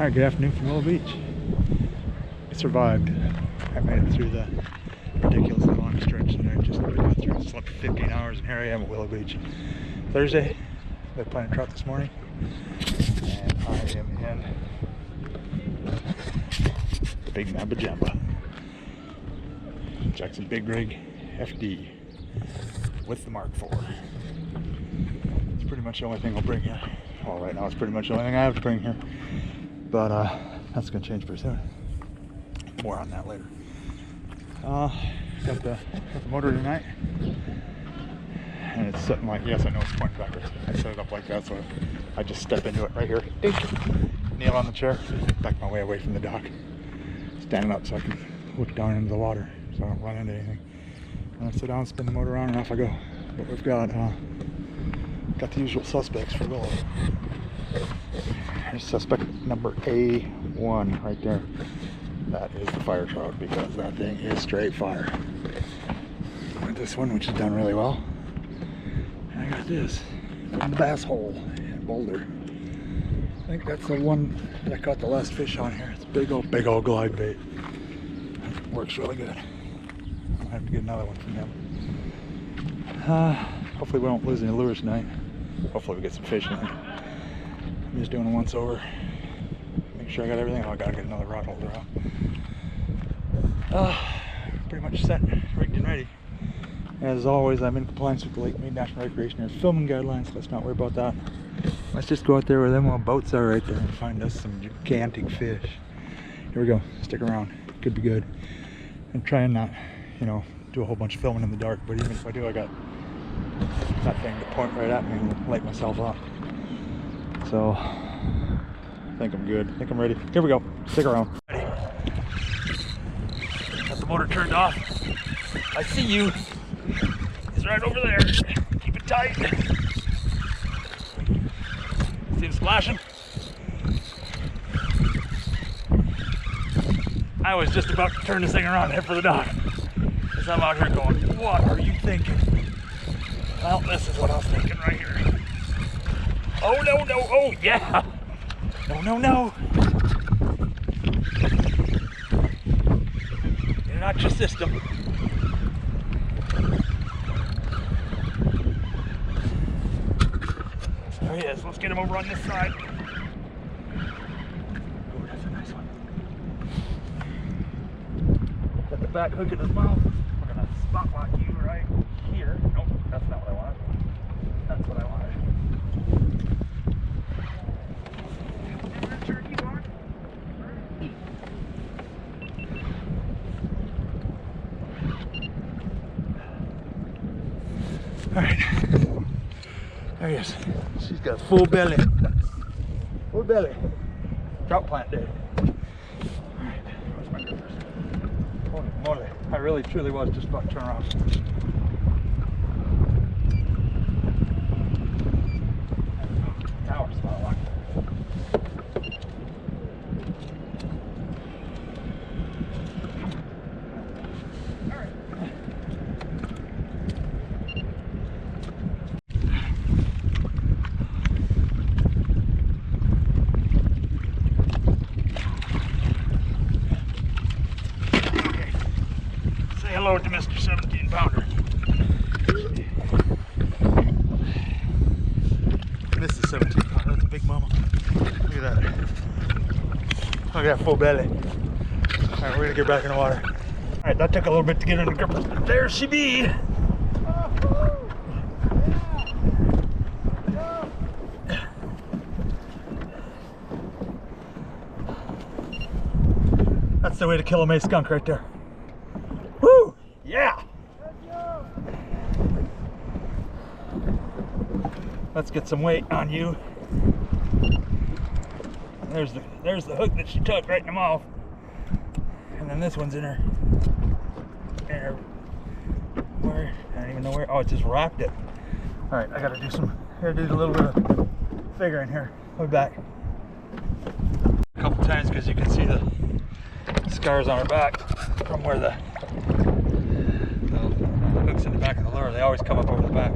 Alright, good afternoon from Willow Beach. I survived. I made it through the ridiculously long stretch that I just got through. Slept for 15 hours, and here I am at Willow Beach. Thursday, I planted trout this morning, and I am in the Big Mamba Jamba. Jackson BigRig FD with the Mark IV. It's pretty much the only thing I'll bring here. Well, right now it's pretty much the only thing I have to bring here. But that's going to change pretty soon. More on that later. Got the motor tonight. And it's sitting like, yes, I know it's pointing backwards. I set it up like that, so I just step into it right here. Dink. Kneel on the chair, back my way away from the dock. Standing up so I can look down into the water so I don't run into anything. And I sit down, spin the motor around, and off I go. But we've got the usual suspects for Willow. There's suspect number A1 right there. That is the fire trout, because that thing is straight fire. Got this one, which has done really well. And I got this from the bass hole in Boulder. I think that's the one that I caught the last fish on here. It's a big old glide bait. It works really good. I'll have to get another one from him. Hopefully we won't lose any lures tonight. Hopefully we get some fish in. I'm just doing a once over. Make sure I got everything. Oh, I gotta get another rod holder out. Pretty much set, rigged and ready. As always, I'm in compliance with the Lakemead National Recreation Area filming guidelines. Let's not worry about that. Let's just go out there where them little boats are right there and find us some gigantic fish. Here we go. Stick around. Could be good. I'm trying not, do a whole bunch of filming in the dark, but even if I do, I got that thing to point right at me and light myself up. So, I think I'm good. I think I'm ready. Here we go. Stick around. Got the motor turned off. I see you. He's right over there. Keep it tight. See him splashing? I was just about to turn this thing around and head for the dock. Because I'm out here going, what are you thinking? Well, this is what I was thinking right here. Oh, no, no, oh, yeah. No, no, no. Get it out your system. There he is. Let's get him over on this side. Oh, that's a nice one. Got the back hook in his mouth. We're going to spot lock you right here. Nope, that's not what I wanted. That's what I wanted. Alright, there he is. She's got a full belly. Full belly. Trout plant day. Alright, where's my grippers? Holy moly, I really truly was just about to turn around. Tower spot lock. Hello to Mr. 17-pounder. This is 17-pounder. That's a big mama. Look at that. Look at that full belly. Alright, we're gonna get back in the water. Alright, that took a little bit to get her in the gripper. There she be! That's the way to kill a May skunk right there. Woo! Yeah! Let's get some weight on you. There's the hook that she took right in the mouth. And then this one's in her where? I don't even know where. Oh, it just wrapped it. Alright, I gotta do a little bit of figuring here. I'll be back. A couple times, because you can see the scars on her back from where the hooks in the back of the lure. They always come up over the back.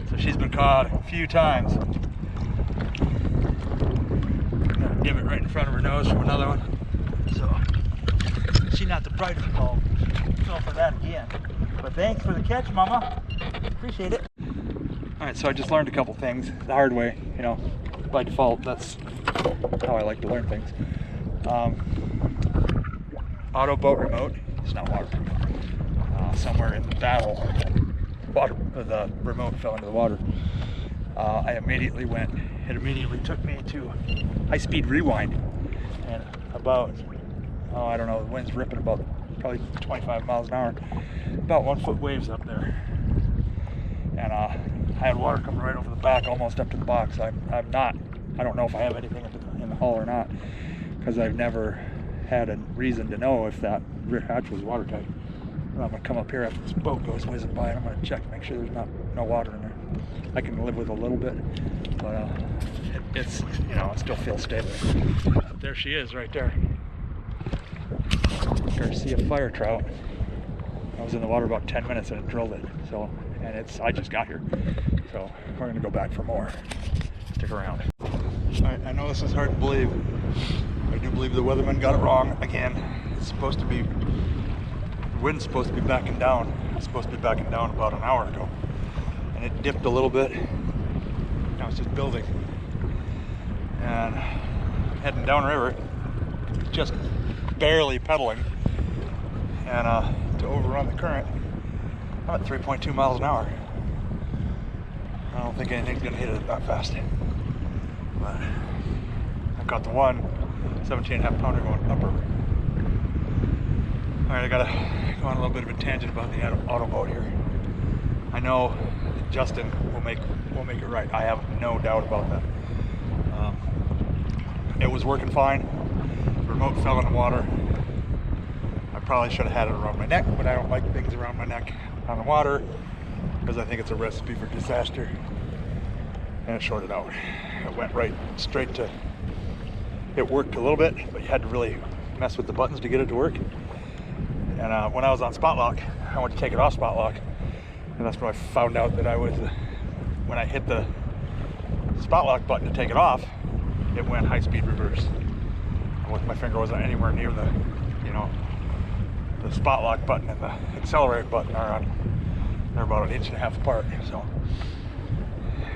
So she's been caught a few times. divot right in front of her nose from another one. So she's not the brightest bulb. Fell for that again. But thanks for the catch, Mama. Appreciate it. All right, so I just learned a couple things the hard way. You know, by default, that's how I like to learn things. Auto boat remote is not waterproof. Somewhere in the battle, the remote fell into the water. I immediately went. It immediately took me to high-speed rewind, and about, I don't know, the wind's ripping about probably 25 miles an hour. About 1 foot waves up there, and I had water coming right over the back, almost up to the box. I don't know if I have anything in the hull or not, because I've never had a reason to know if that rear hatch was watertight. I'm gonna come up here after this boat goes whizzing by, and I'm gonna check, make sure there's no water in there. I can live with a little bit, but it's, you know, it still feels stable. There she is, right there. Garcia fire trout. I was in the water about 10 minutes and it drilled it. So, and I just got here. So we're gonna go back for more. Stick around. All right, I know this is hard to believe. I do believe the weatherman got it wrong again. It's supposed to be, the wind's supposed to be backing down. It's supposed to be backing down about an hour ago. And it dipped a little bit. Now it's just building. And heading downriver, just barely pedaling. And to overrun the current, I'm at 3.2 miles an hour. I don't think anything's gonna hit it that fast. But I've got the one 17.5 pounder going upriver. All right, I gotta go on a little bit of a tangent about the auto boat here. I know Justin will make it right. I have no doubt about that. It was working fine. The remote fell in the water. I probably should have had it around my neck, but I don't like things around my neck on the water because I think it's a recipe for disaster. And it shorted out. It went right straight to, it worked a little bit, but you had to really mess with the buttons to get it to work. And when I was on spot lock, I went to take it off spot lock, and that's when I found out that I was, when I hit the spot lock button to take it off, it went high-speed reverse. And with my finger wasn't anywhere near the, you know, the spot lock button and the accelerate button are on, they're about 1.5 inches apart. So,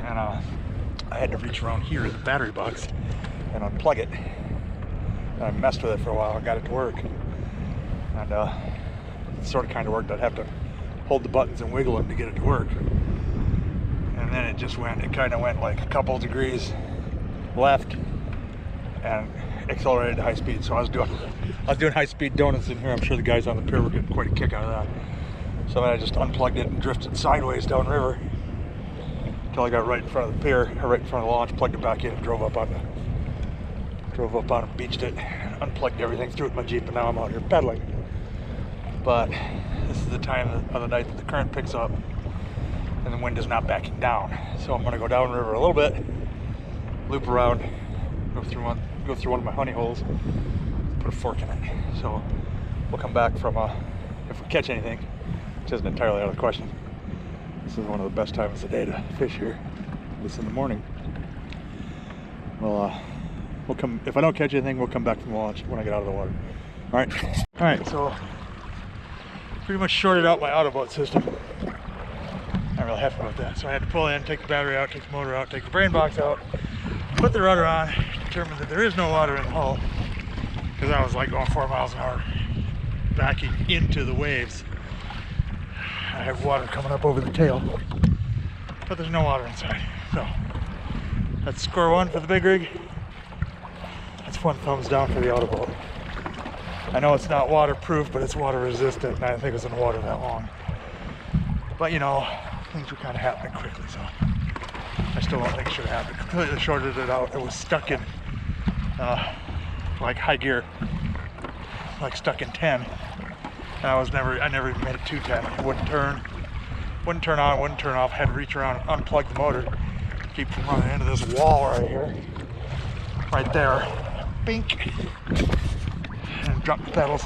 and I had to reach around here in the battery box and unplug it. And I messed with it for a while and got it to work. And it sort of kind of worked. I'd have to hold the buttons and wiggle them to get it to work. And then it just went, it kind of went like a couple degrees left and accelerated to high speed. So I was doing high speed donuts in here. I'm sure the guys on the pier were getting quite a kick out of that. So then I just unplugged it and drifted sideways downriver until I got right in front of the pier, or right in front of the launch, plugged it back in and drove up on it, beached it, unplugged everything, threw it in my Jeep, and now I'm out here pedaling. But this is the time of the night that the current picks up and the wind is not backing down. So I'm gonna go downriver a little bit, loop around, go through one of my honey holes, put a fork in it. So we'll come back from, if we catch anything, which isn't entirely out of the question. This is one of the best times of the day to fish here, this in the morning. Well, we'll come, if I don't catch anything, we'll come back from the launch when I get out of the water. All right, so pretty much shorted out my auto boat system. Not really happy about that. So I had to pull in, take the battery out, take the motor out, take the brain box out, put the rudder on, determine that there is no water in the hull, because I was like going 4 miles an hour backing into the waves. I have water coming up over the tail, but there's no water inside. So that's score one for the big rig. That's 1 thumbs down for the auto boat. I know it's not waterproof, but it's water resistant, and I didn't think it was in the water that long. But you know, things were kind of happening quickly, so I still don't think it should have happened. Completely shorted it out. It was stuck in like high gear, like stuck in 10. And I never even made it to 10. It wouldn't turn on, wouldn't turn off. Had to reach around and unplug the motor to keep from running into this wall right here, right there. Bink. And dropped the pedals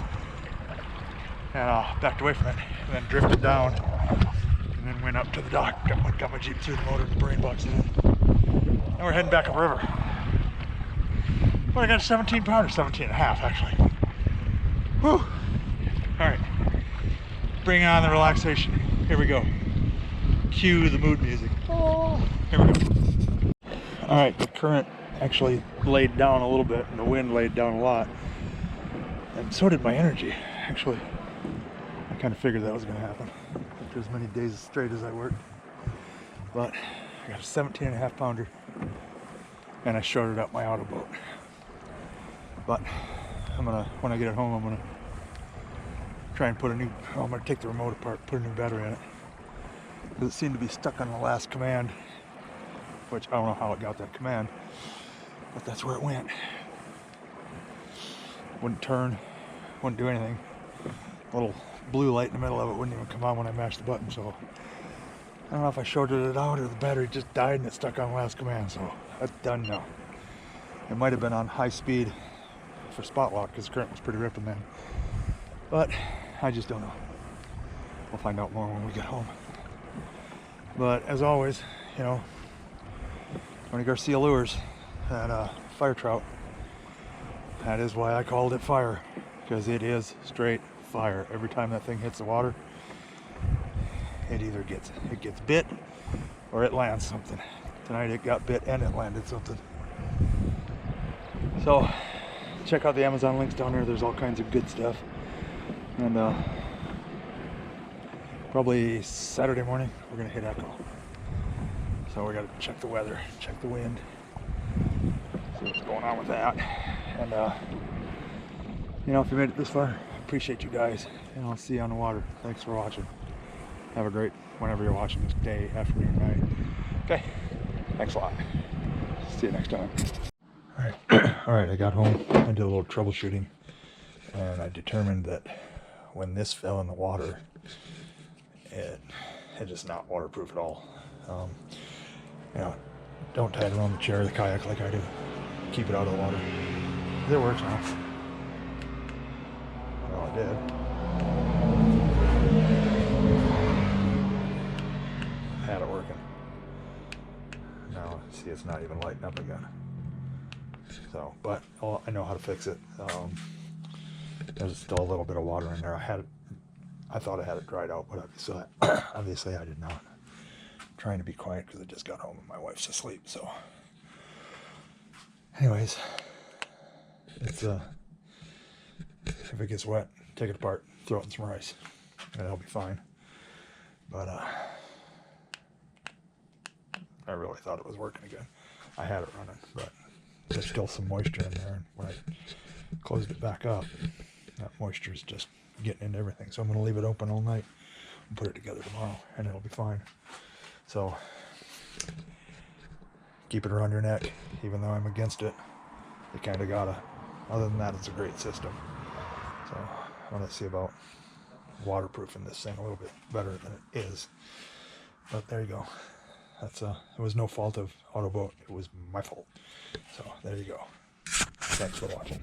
and backed away from it, and then drifted down, and then went up to the dock, got my Jeep through the motor and the brain box in. And we're heading back upriver. Well, I got a 17 pounder, 17 and a half actually. Whew. All right, bring on the relaxation. Here we go. Cue the mood music. Oh, here we go. All right, the current actually laid down a little bit and the wind laid down a lot. And so did my energy. Actually, I kind of figured that was going to happen after as many days straight as I worked. But I got a 17 and a half pounder and I shorted up my auto boat. But when I get it home, I'm gonna try and I'm gonna take the remote apart, put a new battery in it. Because it seemed to be stuck on the last command, which I don't know how it got that command, but that's where it went. Wouldn't turn, wouldn't do anything. A little blue light in the middle of it wouldn't even come on when I mashed the button, so I don't know if I shorted it out or the battery just died and it stuck on the last command, so that's done now. It might have been on high speed for spot lock because the current was pretty ripping then, but I just don't know. We'll find out more when we get home. But as always, you know, Tony Garcia lures and fire trout. That is why I called it fire, because it is straight fire. Every time that thing hits the water, it either gets bit or it lands something. Tonight it got bit and it landed something. So check out the Amazon links down there. There's all kinds of good stuff. And probably Saturday morning we're gonna hit Echo. So we gotta check the weather, check the wind, see what's going on with that. And you know, if you made it this far, appreciate you guys, and I'll see you on the water. Thanks for watching. Have a great, whenever you're watching this, day, afternoon, night. Okay, thanks a lot. See you next time. All right, I got home, I did a little troubleshooting, and I determined that when this fell in the water, it is not waterproof at all. You know, don't tie it around the chair of the kayak like I do. Keep it out of the water. It works now. Well, it did. Had it working. Now, see, it's not even lighting up again. So, but I know how to fix it. There's still a little bit of water in there. I thought I had it dried out, but obviously I did not. I'm trying to be quiet because I just got home and my wife's asleep. So, anyways, it's if it gets wet, take it apart, throw it in some rice, and it'll be fine. But I really thought it was working again. I had it running, but there's still some moisture in there, and when I closed it back up, that moisture is just getting into everything. So I'm going to leave it open all night and put it together tomorrow, and it'll be fine. So keep it around your neck, even though I'm against it. You kind of gotta. Other than that, it's a great system. So I want to see about waterproofing this thing a little bit better than it is. But there you go. That's it was no fault of Autoboat. It was my fault. So there you go. Thanks for watching.